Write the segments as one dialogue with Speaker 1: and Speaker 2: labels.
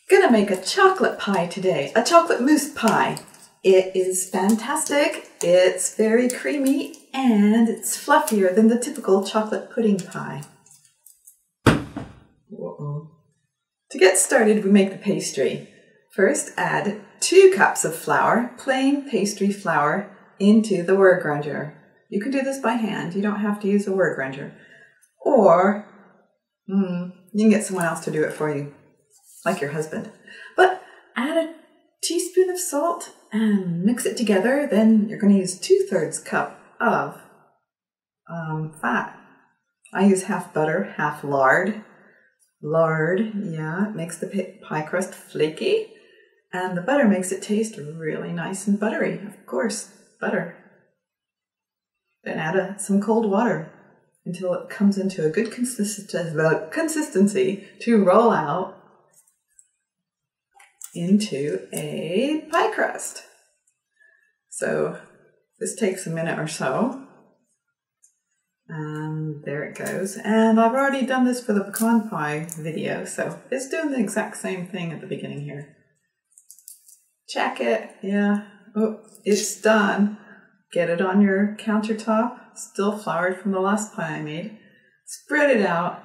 Speaker 1: Gonna make a chocolate pie today, a chocolate mousse pie. It is fantastic, it's very creamy, and it's fluffier than the typical chocolate pudding pie. Uh-oh. To get started, we make the pastry. First, add 2 cups of flour, plain pastry flour, into the word grinder. You can do this by hand, you don't have to use a word grinder. Or, you can get someone else to do it for you, like your husband. But add a teaspoon of salt and mix it together. Then you're going to use 2/3 cup of fat. I use half butter, half lard. Lard, yeah, it makes the pie crust flaky. And the butter makes it taste really nice and buttery. Of course, butter. Then add some cold water until it comes into a good consistency to roll out into a pie crust. So this takes a minute or so. And there it goes. And I've already done this for the pecan pie video, so it's doing the exact same thing at the beginning here. Check it. Yeah. Oh, it's done. Get it on your countertop, still floured from the last pie I made. Spread it out.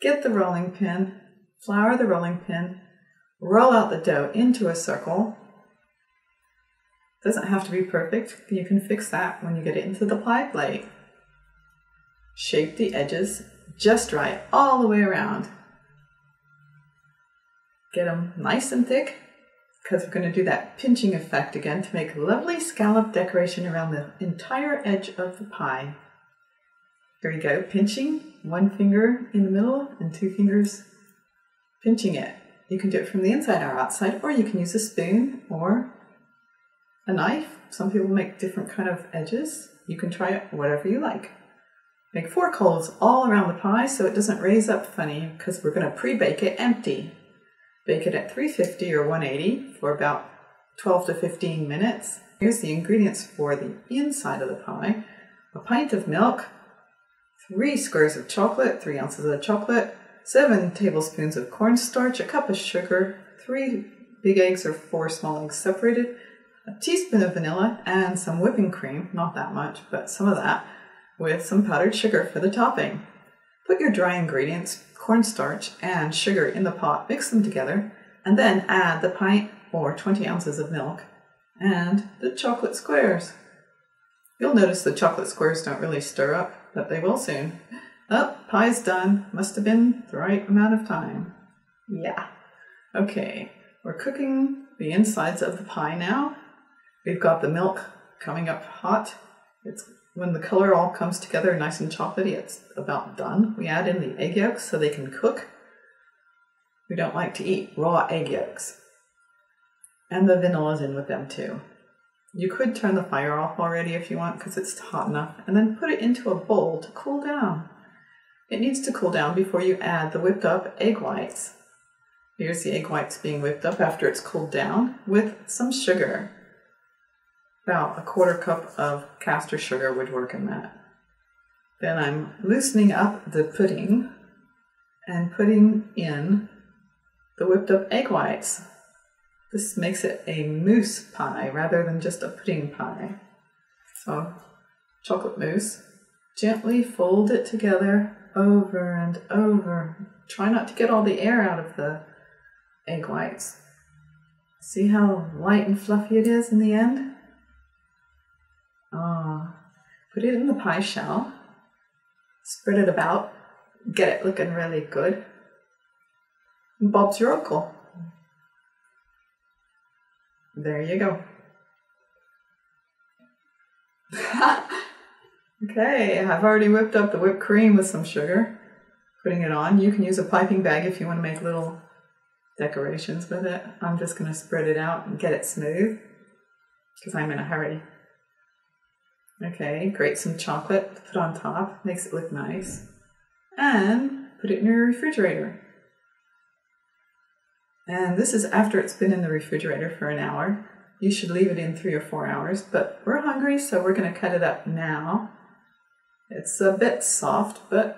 Speaker 1: Get the rolling pin. Flour the rolling pin. Roll out the dough into a circle. Doesn't have to be perfect. You can fix that when you get it into the pie plate. Shape the edges just right all the way around. Get them nice and thick, because we're going to do that pinching effect again to make lovely scallop decoration around the entire edge of the pie. Here we go, pinching, 1 finger in the middle and 2 fingers pinching it. You can do it from the inside or outside, or you can use a spoon or a knife. Some people make different kind of edges. You can try it whatever you like. Make 4 holes all around the pie so it doesn't raise up funny, because we're going to pre-bake it empty. Bake it at 350 or 180 for about 12 to 15 minutes. Here's the ingredients for the inside of the pie. A pint of milk, 3 squares of chocolate, 3 ounces of chocolate, 7 tablespoons of cornstarch, a cup of sugar, 3 big eggs or 4 small eggs separated, a teaspoon of vanilla, and some whipping cream, not that much, but some of that, with some powdered sugar for the topping. Put your dry ingredients, cornstarch and sugar, in the pot, mix them together, and then add the pint or 20 ounces of milk and the chocolate squares. You'll notice the chocolate squares don't really stir up, but they will soon. Oh, pie's done. Must have been the right amount of time. Yeah. Okay, we're cooking the insides of the pie now. We've got the milk coming up hot. When the color all comes together nice and chocolatey, it's about done. We add in the egg yolks so they can cook. We don't like to eat raw egg yolks. And the vanilla's in with them too. You could turn the fire off already if you want, because it's hot enough, and then put it into a bowl to cool down. It needs to cool down before you add the whipped up egg whites. Here's the egg whites being whipped up after it's cooled down with some sugar. About a 1/4 cup of caster sugar would work in that. Then I'm loosening up the pudding and putting in the whipped up egg whites. This makes it a mousse pie rather than just a pudding pie. So, chocolate mousse. Gently fold it together over and over. Try not to get all the air out of the egg whites. See how light and fluffy it is in the end? Put it in the pie shell, spread it about, get it looking really good, and Bob's your uncle. There you go. Okay, I've already whipped up the whipped cream with some sugar, putting it on. You can use a piping bag if you want to make little decorations with it. I'm just going to spread it out and get it smooth, because I'm in a hurry. Okay, grate some chocolate to put on top, makes it look nice, and put it in your refrigerator. And this is after it's been in the refrigerator for an hour. You should leave it in 3 or 4 hours, but we're hungry, so we're going to cut it up now. It's a bit soft, but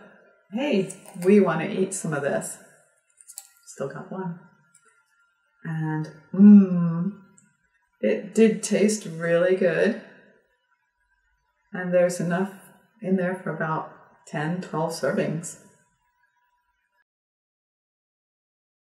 Speaker 1: hey, we want to eat some of this. Still got one. And it did taste really good. And there's enough in there for about 10, 12 servings.